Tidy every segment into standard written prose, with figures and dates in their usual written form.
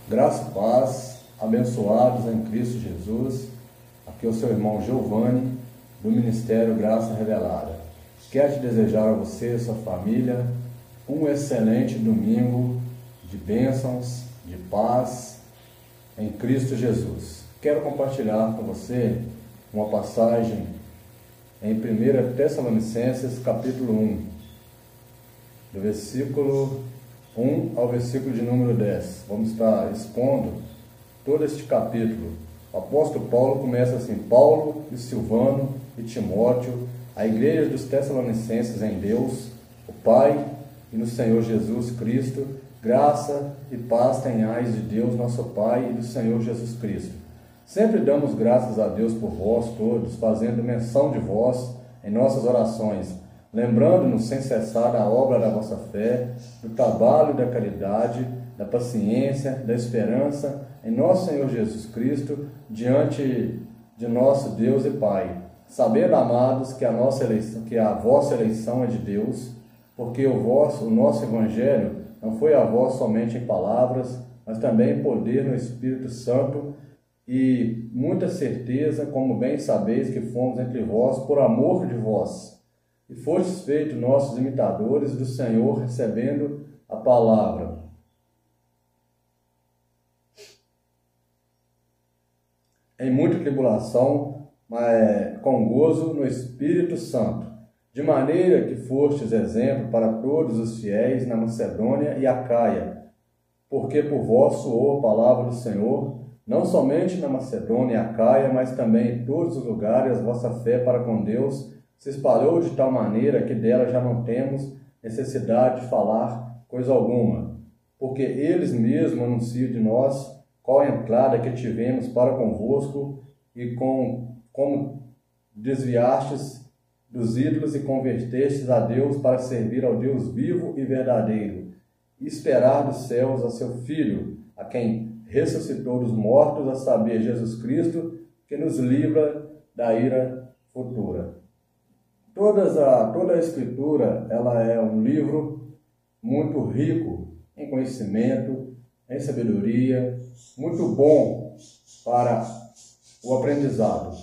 Graça e paz, abençoados em Cristo Jesus. Aqui é o seu irmão Giovanni, do Ministério Graça Revelada. Quero te desejar a você e a sua família um excelente domingo de bênçãos, de paz em Cristo Jesus. Quero compartilhar com você uma passagem em 1 Tessalonicenses, capítulo 1, do versículo 1 ao versículo de número 10. Vamos estar expondo todo este capítulo. O apóstolo Paulo começa assim: Paulo e Silvano e Timóteo, a igreja dos Tessalonicenses em Deus, o Pai e no Senhor Jesus Cristo, graça e paz tenhais de Deus nosso Pai e do Senhor Jesus Cristo. Sempre damos graças a Deus por vós todos, fazendo menção de vós em nossas orações, lembrando-nos sem cessar da obra da vossa fé, do trabalho da caridade, da paciência, da esperança em nosso Senhor Jesus Cristo, diante de nosso Deus e Pai. Sabendo, amados, que a vossa eleição é de Deus, porque o nosso Evangelho não foi a vós somente em palavras, mas também em poder no Espírito Santo, e muita certeza, como bem sabeis que fomos entre vós por amor de vós, e fostes feitos nossos imitadores do Senhor, recebendo a palavra. Em muita tribulação, mas com gozo no Espírito Santo, de maneira que fostes exemplo para todos os fiéis na Macedônia e Acaia, porque por vós soou a palavra do Senhor, não somente na Macedônia e Acaia, mas também em todos os lugares, a vossa fé para com Deus se espalhou de tal maneira que dela já não temos necessidade de falar coisa alguma, porque eles mesmos anunciam de nós qual a entrada que tivemos para convosco e como desviastes dos ídolos e convertestes a Deus para servir ao Deus vivo e verdadeiro, e esperar dos céus a seu Filho, a quem ressuscitou dos mortos, a saber, Jesus Cristo, que nos livra da ira futura. Toda a Escritura, ela é um livro muito rico em conhecimento, em sabedoria, muito bom para o aprendizado.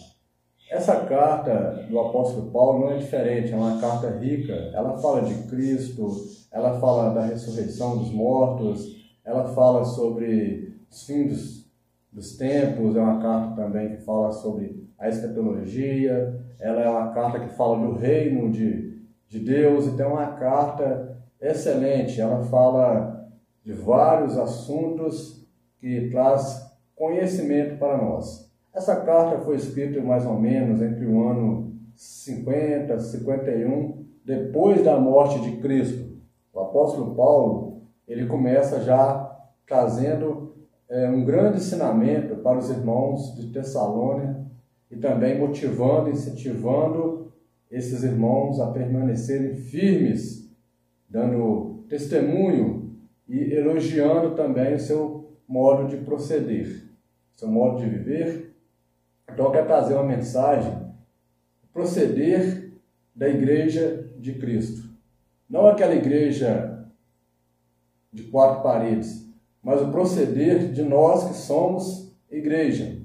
Essa carta do apóstolo Paulo não é diferente, é uma carta rica. Ela fala de Cristo, ela fala da ressurreição dos mortos, ela fala sobre os fins dos tempos, é uma carta também que fala sobre a escatologia, ela é uma carta que fala do reino de Deus, então é uma carta excelente. Ela fala de vários assuntos que traz conhecimento para nós. Essa carta foi escrita mais ou menos entre o ano 50 e 51, depois da morte de Cristo. O apóstolo Paulo, ele começa já trazendo um grande ensinamento para os irmãos de Tessalônica e também motivando, incentivando esses irmãos a permanecerem firmes, dando testemunho e elogiando também o seu modo de proceder, seu modo de viver. Então, quer trazer uma mensagem, proceder da igreja de Cristo. Não aquela igreja de quatro paredes, mas o proceder de nós que somos igreja.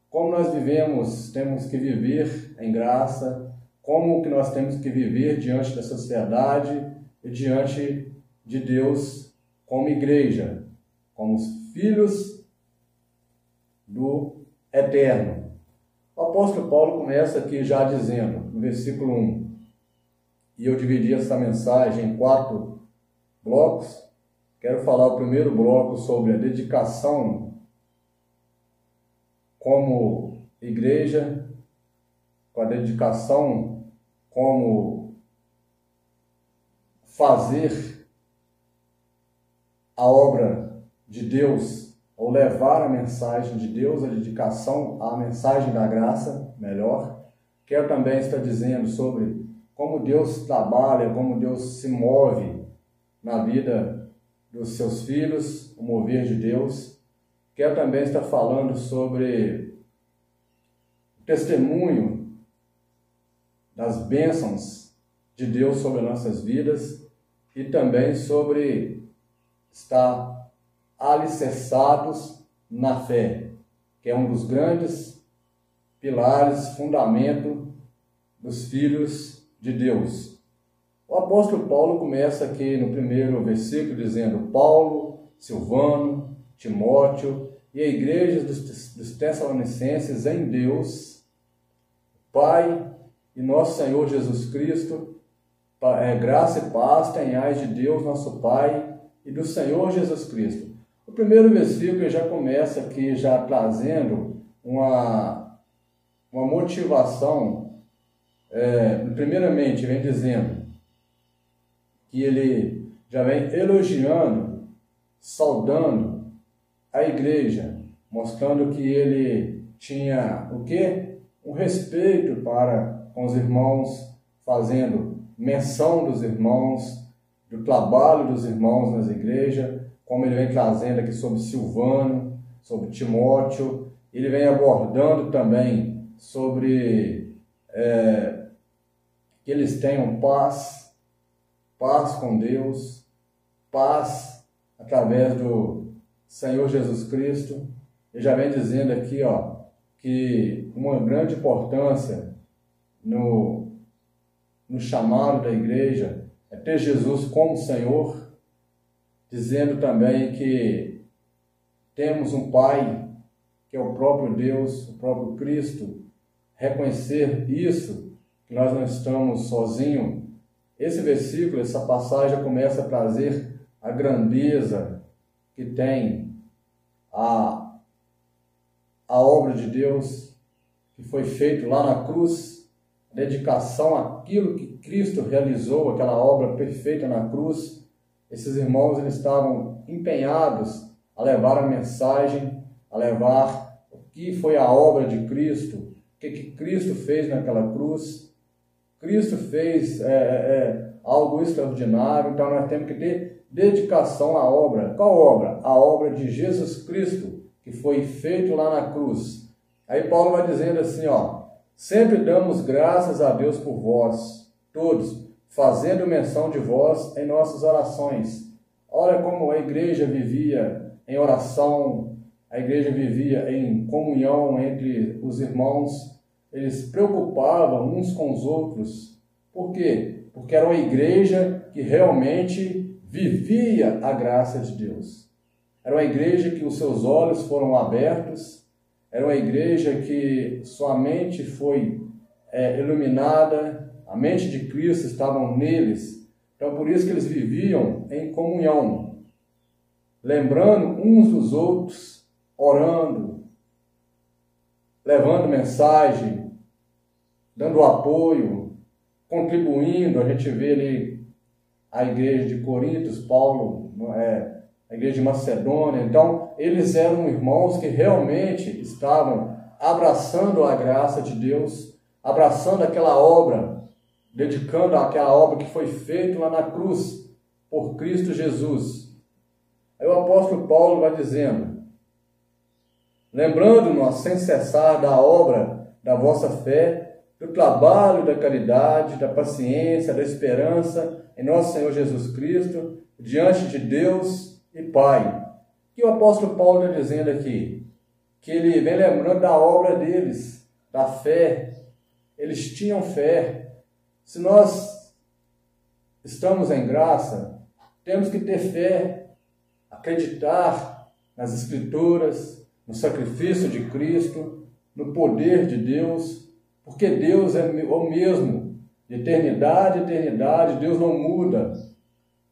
Como nós vivemos, temos que viver em graça, como que nós temos que viver diante da sociedade e diante de Deus como igreja, como os filhos do Eterno. O apóstolo Paulo começa aqui já dizendo, no versículo 1, e eu dividi essa mensagem em 4 blocos. Quero falar o primeiro bloco sobre a dedicação como igreja, com a dedicação como fazer a obra de Deus, ou levar a mensagem de Deus, a dedicação à mensagem da graça, melhor. Quero também estar dizendo sobre como Deus trabalha, como Deus se move na vida dos seus filhos, o mover de Deus. Quero também estar falando sobre o testemunho das bênçãos de Deus sobre as nossas vidas e também sobre estar alicerçados na fé, que é um dos grandes pilares, fundamento dos filhos de Deus. O apóstolo Paulo começa aqui no primeiro versículo dizendo: Paulo, Silvano, Timóteo e a igreja dos Tessalonicenses em Deus, Pai e nosso Senhor Jesus Cristo, graça e paz tenhais de Deus nosso Pai e do Senhor Jesus Cristo. O primeiro versículo já começa aqui já trazendo uma motivação. Primeiramente vem dizendo que ele já vem elogiando, saudando a igreja, mostrando que ele tinha o quê? Um respeito para com os irmãos, fazendo menção dos irmãos, do trabalho dos irmãos nas igrejas, como ele vem trazendo aqui sobre Silvano, sobre Timóteo. Ele vem abordando também sobre que eles tenham paz com Deus, paz através do Senhor Jesus Cristo. Ele já vem dizendo aqui, que uma grande importância no chamado da igreja é ter Jesus como Senhor, dizendo também que temos um Pai, que é o próprio Deus, o próprio Cristo, reconhecer isso, que nós não estamos sozinhos. Esse versículo, essa passagem começa a trazer a grandeza que tem a obra de Deus, que foi feito lá na cruz, a dedicação àquilo que Cristo realizou, aquela obra perfeita na cruz. Esses irmãos eles estavam empenhados a levar a mensagem, a levar o que foi a obra de Cristo, o que Cristo fez naquela cruz. Cristo fez algo extraordinário, então nós temos que ter dedicação à obra. Qual obra? A obra de Jesus Cristo, que foi feito lá na cruz. Aí Paulo vai dizendo assim, sempre damos graças a Deus por vós, todos, fazendo menção de vós em nossas orações. Olha como a igreja vivia em oração, a igreja vivia em comunhão entre os irmãos, eles se preocupavam uns com os outros. Por quê? Porque era uma igreja que realmente vivia a graça de Deus. Era uma igreja que os seus olhos foram abertos, era uma igreja que sua mente foi iluminada, a mente de Cristo estava neles. Então, por isso que eles viviam em comunhão, lembrando uns dos outros, orando, levando mensagem, dando apoio, contribuindo. A gente vê ali a igreja de Corinto, Paulo, a igreja de Macedônia. Então, eles eram irmãos que realmente estavam abraçando a graça de Deus, abraçando aquela obra, dedicando aquela obra que foi feita lá na cruz, por Cristo Jesus. Aí o apóstolo Paulo vai dizendo: lembrando-nos sem cessar da obra da vossa fé, do trabalho, da caridade, da paciência, da esperança em nosso Senhor Jesus Cristo, diante de Deus e Pai. O que o apóstolo Paulo está dizendo aqui? Que ele vem lembrando da obra deles, da fé. Eles tinham fé. Se nós estamos em graça, temos que ter fé, acreditar nas Escrituras, no sacrifício de Cristo, no poder de Deus, porque Deus é o mesmo, de eternidade a eternidade. Deus não muda.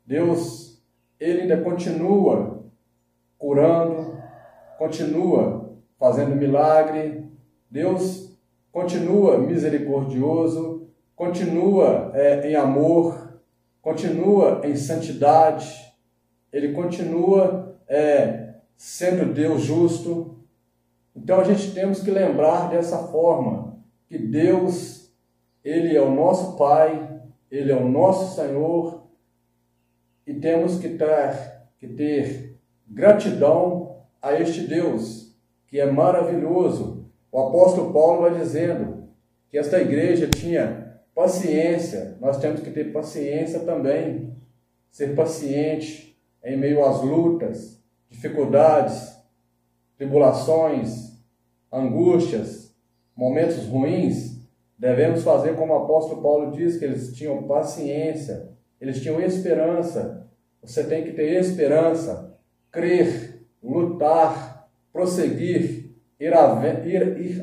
Deus, Ele ainda continua curando, continua fazendo milagre. Deus continua misericordioso, continua em amor, continua em santidade. Ele continua sendo Deus justo. Então a gente temos que lembrar dessa forma, que Deus, Ele é o nosso Pai, Ele é o nosso Senhor, e temos que ter gratidão a este Deus, que é maravilhoso. O apóstolo Paulo vai dizendo que esta igreja tinha paciência. Nós temos que ter paciência também, ser paciente em meio às lutas, dificuldades, tribulações, angústias, momentos ruins, devemos fazer como o apóstolo Paulo diz, que eles tinham paciência, eles tinham esperança. Você tem que ter esperança, crer, lutar, prosseguir, ir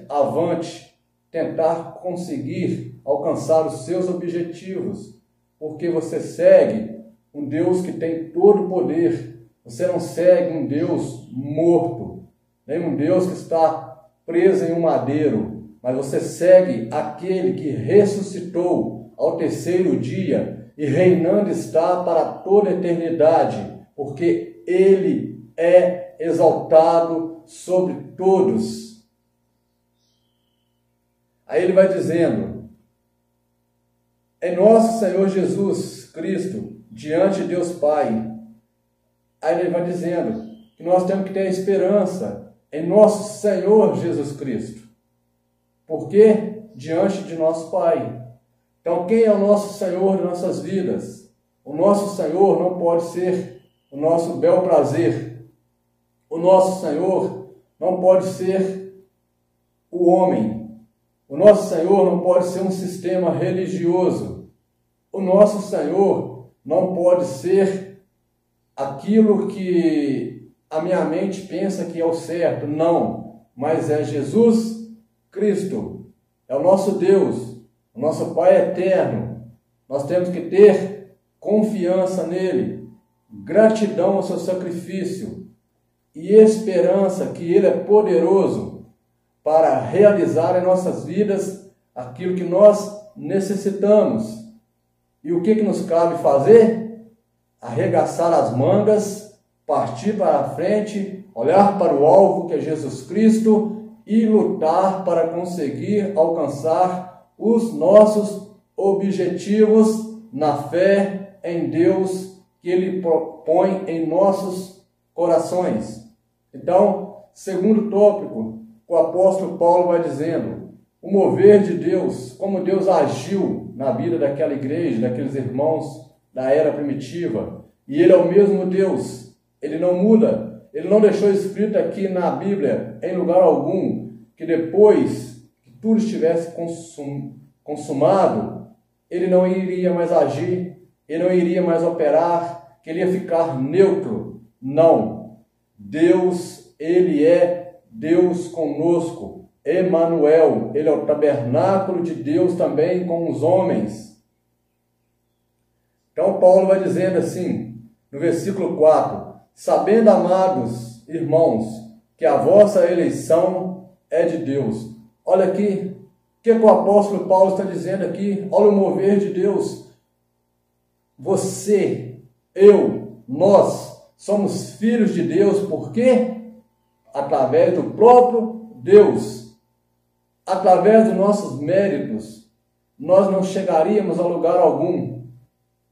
avante, tentar conseguir alcançar os seus objetivos, porque você segue um Deus que tem todo o poder. Você não segue um Deus morto, nem um Deus que está preso em um madeiro, mas você segue aquele que ressuscitou ao terceiro dia e reinando está para toda a eternidade, porque Ele é exaltado sobre todos. Aí ele vai dizendo, em nosso Senhor Jesus Cristo, diante de Deus Pai. Aí ele vai dizendo que nós temos que ter esperança em nosso Senhor Jesus Cristo. Por quê? Diante de nosso Pai. Então, quem é o nosso Senhor de nossas vidas? O nosso Senhor não pode ser o nosso bel prazer. O nosso Senhor não pode ser o homem. O nosso Senhor não pode ser um sistema religioso. O nosso Senhor não pode ser aquilo que a minha mente pensa que é o certo. Não, mas é Jesus Cristo. É o nosso Deus, o nosso Pai eterno. Nós temos que ter confiança nele, gratidão ao seu sacrifício e esperança que ele é poderoso para realizar em nossas vidas aquilo que nós necessitamos. E o que nos cabe fazer? Arregaçar as mangas, partir para a frente, olhar para o alvo que é Jesus Cristo e lutar para conseguir alcançar os nossos objetivos na fé em Deus que Ele põe em nossos corações. Então, segundo tópico, o apóstolo Paulo vai dizendo, o mover de Deus, como Deus agiu na vida daquela igreja, daqueles irmãos da era primitiva. E Ele é o mesmo Deus, Ele não muda. Ele não deixou escrito aqui na Bíblia, em lugar algum, que depois que tudo estivesse consumado, Ele não iria mais agir, Ele não iria mais operar, que Ele ia ficar neutro. Não. Deus, Ele é Deus conosco, Emanuel, Ele é o tabernáculo de Deus também com os homens. Então Paulo vai dizendo assim, no versículo 4, sabendo, amados irmãos, que a vossa eleição é de Deus. Olha aqui, o que o apóstolo Paulo está dizendo aqui? Olha o mover de Deus. Você, eu, nós somos filhos de Deus, por quê? Através do próprio Deus, através dos nossos méritos, nós não chegaríamos a lugar algum.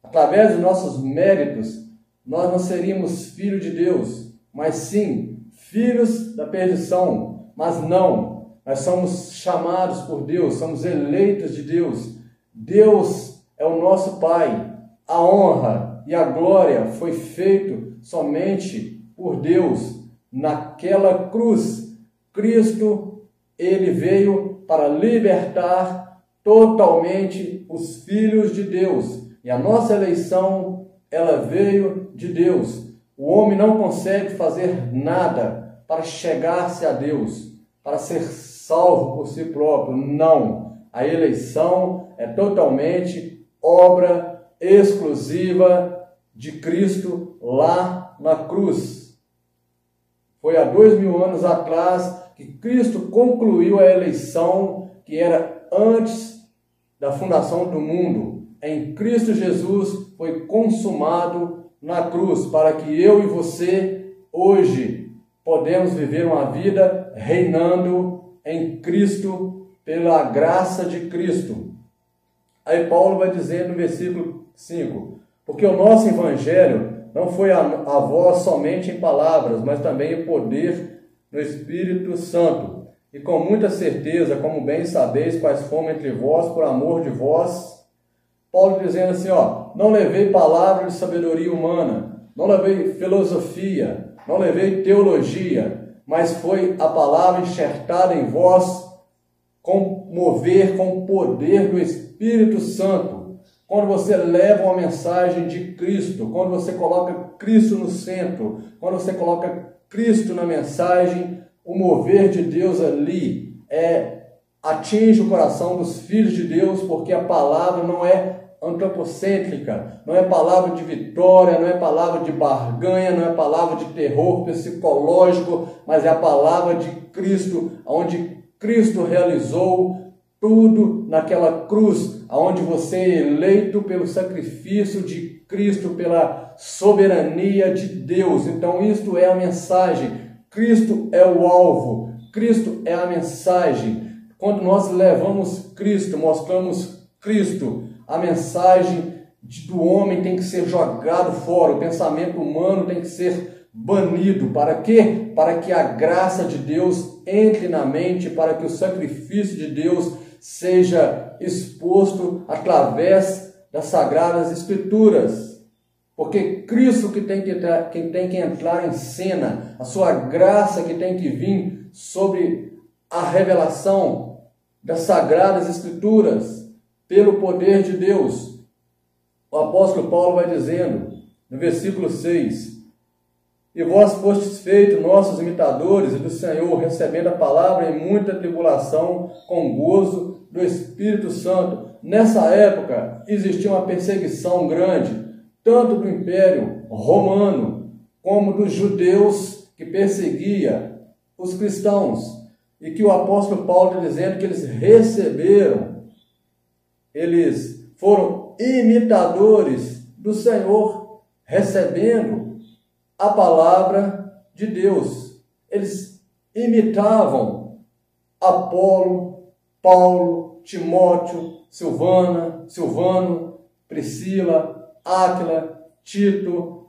Através dos nossos méritos, nós não seríamos filhos de Deus, mas sim, filhos da perdição. Mas não, nós somos chamados por Deus, somos eleitos de Deus. Deus é o nosso Pai. A honra e a glória foi feito somente por Deus. Naquela cruz, Cristo, Ele veio para libertar totalmente os filhos de Deus. E a nossa eleição, ela veio de Deus. O homem não consegue fazer nada para chegar-se a Deus, para ser salvo por si próprio. Não. A eleição é totalmente obra exclusiva de Cristo lá na cruz. Foi há 2000 anos atrás que Cristo concluiu a eleição que era antes da fundação do mundo. Em Cristo Jesus foi consumado na cruz, para que eu e você hoje podemos viver uma vida reinando em Cristo pela graça de Cristo. Aí Paulo vai dizer no versículo 5, porque o nosso evangelho não foi a vós somente em palavras, mas também em poder no Espírito Santo. E com muita certeza, como bem sabeis, quais fomos entre vós por amor de vós. Paulo dizendo assim, não levei palavra de sabedoria humana, não levei filosofia, não levei teologia, mas foi a palavra enxertada em vós, com mover, com o poder do Espírito Santo. Quando você leva uma mensagem de Cristo, quando você coloca Cristo no centro, quando você coloca Cristo na mensagem, o mover de Deus ali atinge o coração dos filhos de Deus, porque a palavra não é antropocêntrica, não é palavra de vitória, não é palavra de barganha, não é palavra de terror psicológico, mas é a palavra de Cristo, onde Cristo realizou tudo naquela cruz, onde você é eleito pelo sacrifício de Cristo, pela soberania de Deus. Então isto é a mensagem, Cristo é o alvo, Cristo é a mensagem. Quando nós levamos Cristo, mostramos Cristo, a mensagem do homem tem que ser jogado fora, o pensamento humano tem que ser banido. Para quê? Para que a graça de Deus entre na mente, para que o sacrifício de Deus seja exposto através das Sagradas Escrituras. Porque Cristo que tem que entrar em cena, a sua graça que tem que vir sobre a revelação das Sagradas Escrituras, pelo poder de Deus. O apóstolo Paulo vai dizendo, no versículo 6, e vós fostes feitos nossos imitadores do Senhor, recebendo a palavra em muita tribulação, com gozo do Espírito Santo. Nessa época, existia uma perseguição grande, tanto do Império Romano, como dos judeus que perseguia os cristãos. E que o apóstolo Paulo está dizendo que eles foram imitadores do Senhor, recebendo a palavra de Deus. Eles imitavam Apolo, Paulo, Timóteo, Silvano, Priscila, Áquila, Tito.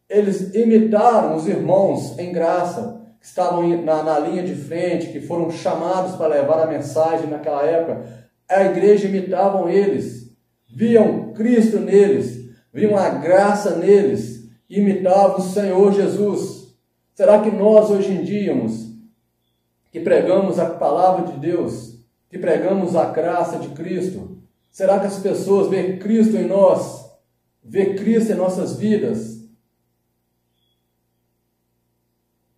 Eles imitaram os irmãos em graça, que estavam na linha de frente, que foram chamados para levar a mensagem naquela época. A igreja imitavam eles, viam Cristo neles, viam a graça neles, imitavam o Senhor Jesus. Será que nós hoje em dia, que pregamos a palavra de Deus, que pregamos a graça de Cristo, será que as pessoas veem Cristo em nós, veem Cristo em nossas vidas?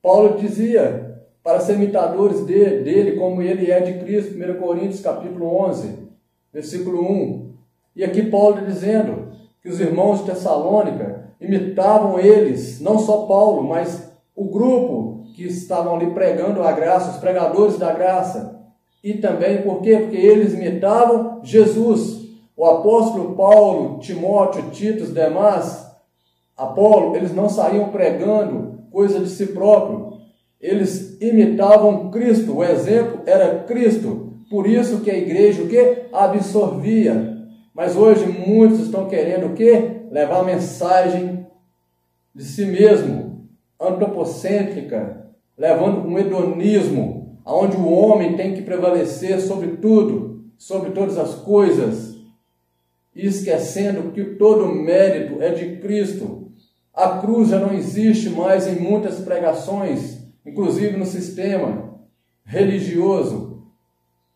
Paulo dizia para ser imitadores dele, como ele é de Cristo, 1 Coríntios capítulo 11, versículo 1. E aqui Paulo está dizendo que os irmãos de Tessalônica imitavam eles, não só Paulo, mas o grupo que estavam ali pregando a graça, os pregadores da graça. E também, por quê? Porque eles imitavam Jesus. O apóstolo Paulo, Timóteo, Tito, os demais, Apolo, eles não saíam pregando coisa de si próprio. Eles imitavam Cristo, o exemplo era Cristo. Por isso que a igreja o quê? Absorvia. Mas hoje muitos estão querendo o quê? Levar a mensagem de si mesmo, antropocêntrica, levando um hedonismo, onde o homem tem que prevalecer sobre tudo, sobre todas as coisas, e esquecendo que todo mérito é de Cristo. A cruz já não existe mais em muitas pregações, inclusive no sistema religioso.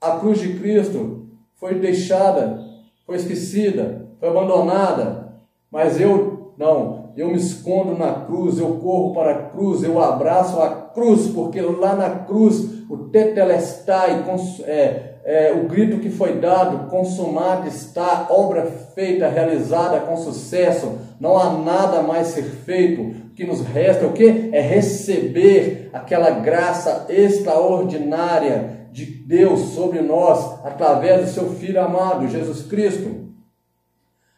A cruz de Cristo foi deixada, foi esquecida, foi abandonada, mas eu me escondo na cruz, eu corro para a cruz, eu abraço a cruz, porque lá na cruz o tetelestai, o grito que foi dado, consumado está, obra feita, realizada com sucesso, não há nada mais ser feito. O que nos resta o quê? É receber aquela graça extraordinária de Deus sobre nós, através do seu Filho amado, Jesus Cristo.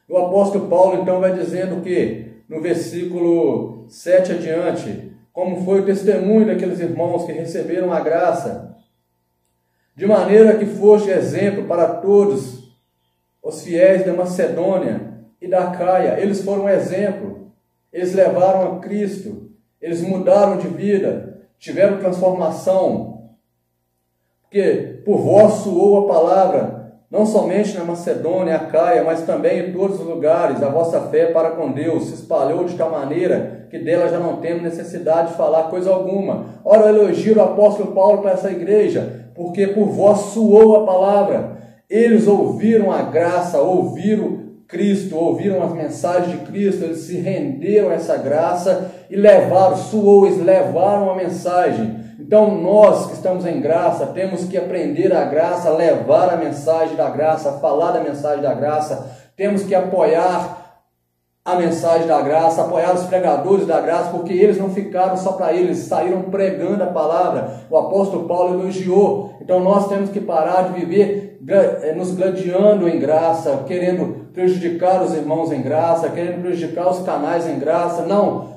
O apóstolo Paulo então vai dizendo que, no versículo 7 adiante, como foi o testemunho daqueles irmãos que receberam a graça, de maneira que foste exemplo para todos os fiéis da Macedônia e da Acaia. Eles foram exemplo, eles levaram a Cristo, eles mudaram de vida, tiveram transformação, porque por vós soou a palavra não somente na Macedônia, Acaia, mas também em todos os lugares, a vossa fé para com Deus se espalhou de tal maneira que dela já não temos necessidade de falar coisa alguma. Ora, eu elogio o apóstolo Paulo para essa igreja, porque por vós soou a palavra. Eles ouviram a graça, ouviram Cristo, ouviram as mensagens de Cristo, eles se renderam a essa graça e levaram a mensagem. Então nós que estamos em graça, temos que aprender a graça, levar a mensagem da graça, falar da mensagem da graça, temos que apoiar a mensagem da graça, apoiar os pregadores da graça, porque eles não ficaram só para eles, saíram pregando a palavra. O apóstolo Paulo elogiou. Então nós temos que parar de viver nos gladiando em graça, querendo prejudicar os irmãos em graça, querendo prejudicar os canais em graça. Não,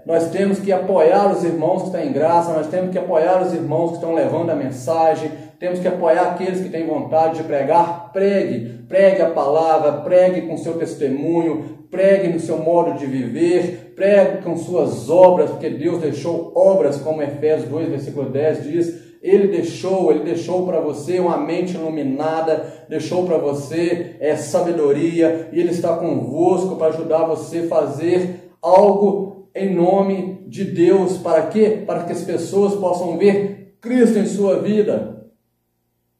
nós temos que apoiar os irmãos que estão em graça, nós temos que apoiar os irmãos que estão levando a mensagem, temos que apoiar aqueles que têm vontade de pregar. Pregue a palavra, pregue com seu testemunho, pregue no seu modo de viver, pregue com suas obras, porque Deus deixou obras, como Efésios 2, versículo 10 diz. Ele deixou para você uma mente iluminada, deixou para você sabedoria, e Ele está convosco para ajudar você a fazer algo em nome de Deus. Para quê? Para que as pessoas possam ver Cristo em sua vida.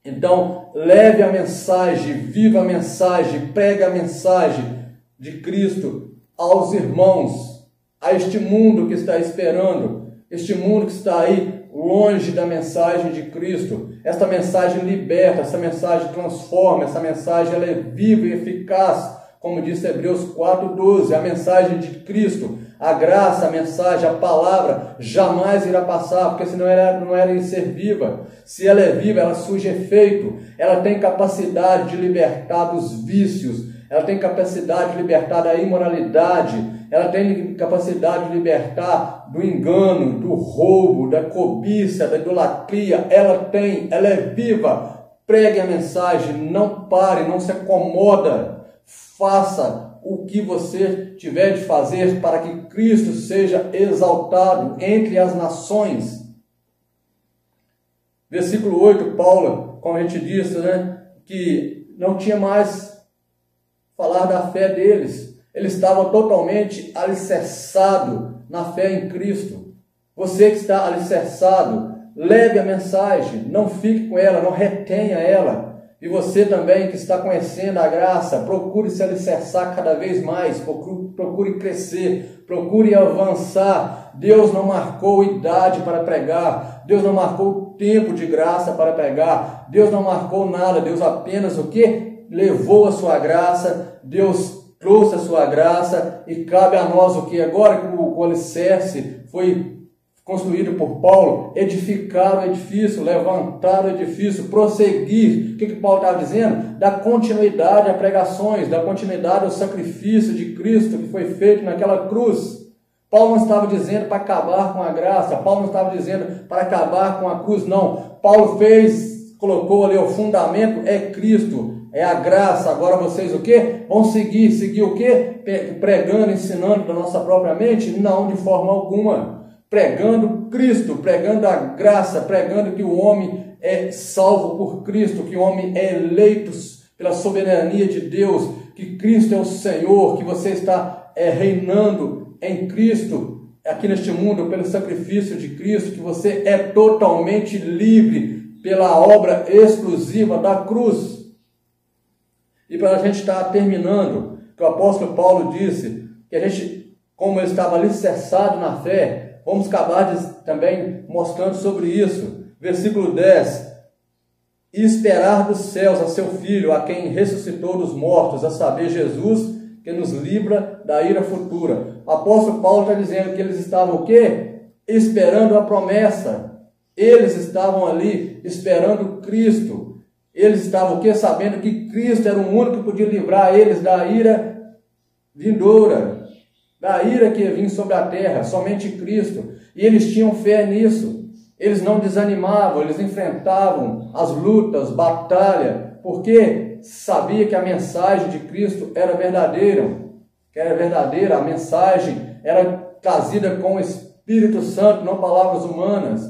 Então, leve a mensagem, viva a mensagem, pregue a mensagem de Cristo aos irmãos, a este mundo que está esperando, este mundo que está aí longe da mensagem de Cristo. Esta mensagem liberta, essa mensagem transforma, essa mensagem ela é viva e eficaz, como diz Hebreus 4:12, a mensagem de Cristo, a graça, a mensagem, a palavra jamais irá passar, porque senão ela não era em ser viva. Se ela é viva, ela surge efeito, ela tem capacidade de libertar dos vícios, ela tem capacidade de libertar da imoralidade, ela tem capacidade de libertar do engano, do roubo, da cobiça, da idolatria. Ela é viva. Pregue a mensagem, não pare, não se acomoda. Faça o que você tiver de fazer para que Cristo seja exaltado entre as nações. Versículo 8, Paulo, como a gente disse, que não tinha mais falar da fé deles. Eles estavam totalmente alicerçados na fé em Cristo. Você que está alicerçado, leve a mensagem, não fique com ela, não retenha ela. E você também que está conhecendo a graça, procure se alicerçar cada vez mais, procure crescer, procure avançar. Deus não marcou idade para pregar, Deus não marcou tempo de graça para pregar, Deus não marcou nada, Deus apenas o quê? Levou a sua graça, Deus trouxe a sua graça, e cabe a nós o que? Agora que o alicerce foi construído por Paulo, edificar o edifício, levantar o edifício, prosseguir. O que Paulo estava dizendo? Dar continuidade a pregações, dar continuidade ao sacrifício de Cristo que foi feito naquela cruz. Paulo não estava dizendo para acabar com a graça, Paulo não estava dizendo para acabar com a cruz, não. Paulo colocou ali o fundamento, é Cristo, é a graça. Agora vocês o quê? Vão seguir o quê? Pregando, ensinando da nossa própria mente? Não, de forma alguma. Pregando Cristo, pregando a graça, pregando que o homem é salvo por Cristo, que o homem é eleito pela soberania de Deus, que Cristo é o Senhor, que você está reinando em Cristo, aqui neste mundo, pelo sacrifício de Cristo, que você é totalmente livre pela obra exclusiva da cruz. E para a gente estar terminando, que o apóstolo Paulo disse, que a gente, como ele estava alicerçado na fé, vamos acabar também mostrando sobre isso. Versículo 10. E esperar dos céus a seu Filho, a quem ressuscitou dos mortos, a saber, Jesus, que nos livra da ira futura. O apóstolo Paulo está dizendo que eles estavam o quê? Esperando a promessa. Eles estavam ali esperando Cristo. Eles estavam o quê? Sabendo que Cristo era o único que podia livrar eles da ira vindoura, da ira que ia vir sobre a terra, somente Cristo. E eles tinham fé nisso. Eles não desanimavam, eles enfrentavam as lutas, batalha, porque sabia que a mensagem de Cristo era verdadeira, a mensagem era trazida com o Espírito Santo, não palavras humanas.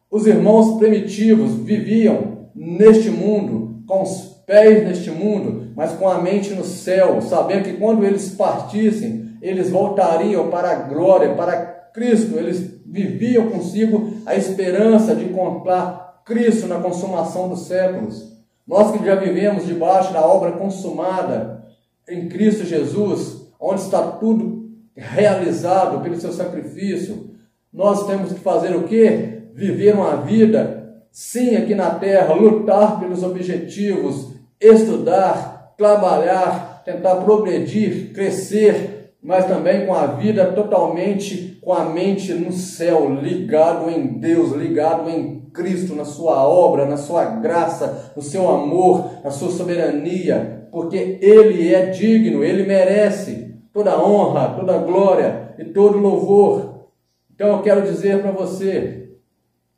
Os irmãos primitivos viviam neste mundo com os pés neste mundo, mas com a mente no céu, sabendo que quando eles partissem, eles voltariam para a glória, para Cristo. Eles viviam consigo a esperança de encontrar Cristo na consumação dos séculos. Nós que já vivemos debaixo da obra consumada em Cristo Jesus, onde está tudo realizado pelo seu sacrifício, nós temos que fazer o quê? Viver uma vida, sim, aqui na terra, lutar pelos objetivos, estudar, trabalhar, tentar progredir, crescer, mas também com a vida totalmente, com a mente no céu, ligado em Deus, ligado em Cristo, na sua obra, na sua graça, no seu amor, na sua soberania, porque Ele é digno, Ele merece toda honra, toda glória e todo louvor. Então eu quero dizer para você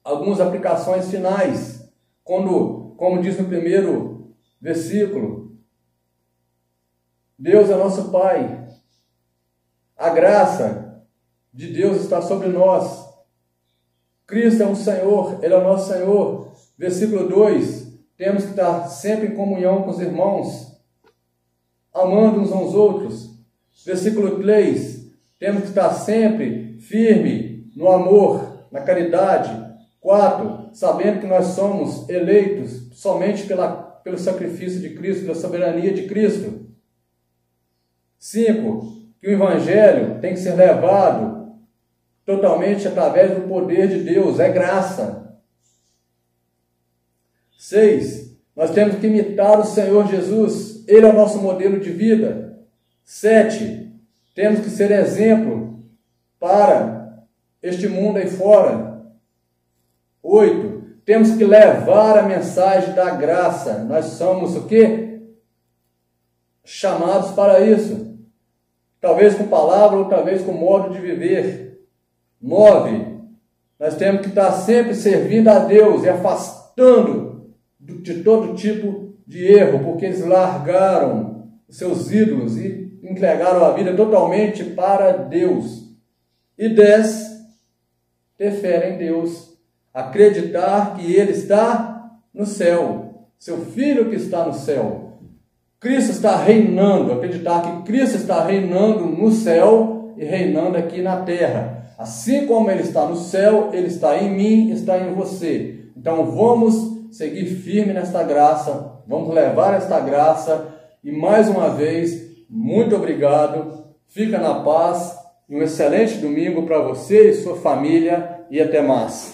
algumas aplicações finais, como diz no primeiro versículo, Deus é nosso Pai, a graça de Deus está sobre nós, Cristo é um Senhor, Ele é o nosso Senhor. Versículo 2, temos que estar sempre em comunhão com os irmãos, amando uns aos outros. Versículo 3, temos que estar sempre firme no amor, na caridade. 4, sabendo que nós somos eleitos somente pelo sacrifício de Cristo, pela soberania de Cristo. 5, que o Evangelho tem que ser levado totalmente através do poder de Deus, é graça. 6, nós temos que imitar o Senhor Jesus, Ele é o nosso modelo de vida. 7, temos que ser exemplo para este mundo aí fora. 8, temos que levar a mensagem da graça. Nós somos o quê? Chamados para isso. Talvez com palavra ou talvez com modo de viver. 9, nós temos que estar sempre servindo a Deus e afastando de todo tipo de erro, porque eles largaram os seus ídolos e entregaram a vida totalmente para Deus. E 10, ter fé em Deus, acreditar que Ele está no céu, seu Filho que está no céu. Cristo está reinando, acreditar que Cristo está reinando no céu e reinando aqui na terra. Assim como Ele está no céu, Ele está em mim, está em você. Então vamos seguir firme nesta graça, vamos levar esta graça. E mais uma vez, muito obrigado, fica na paz, e um excelente domingo para você e sua família, e até mais.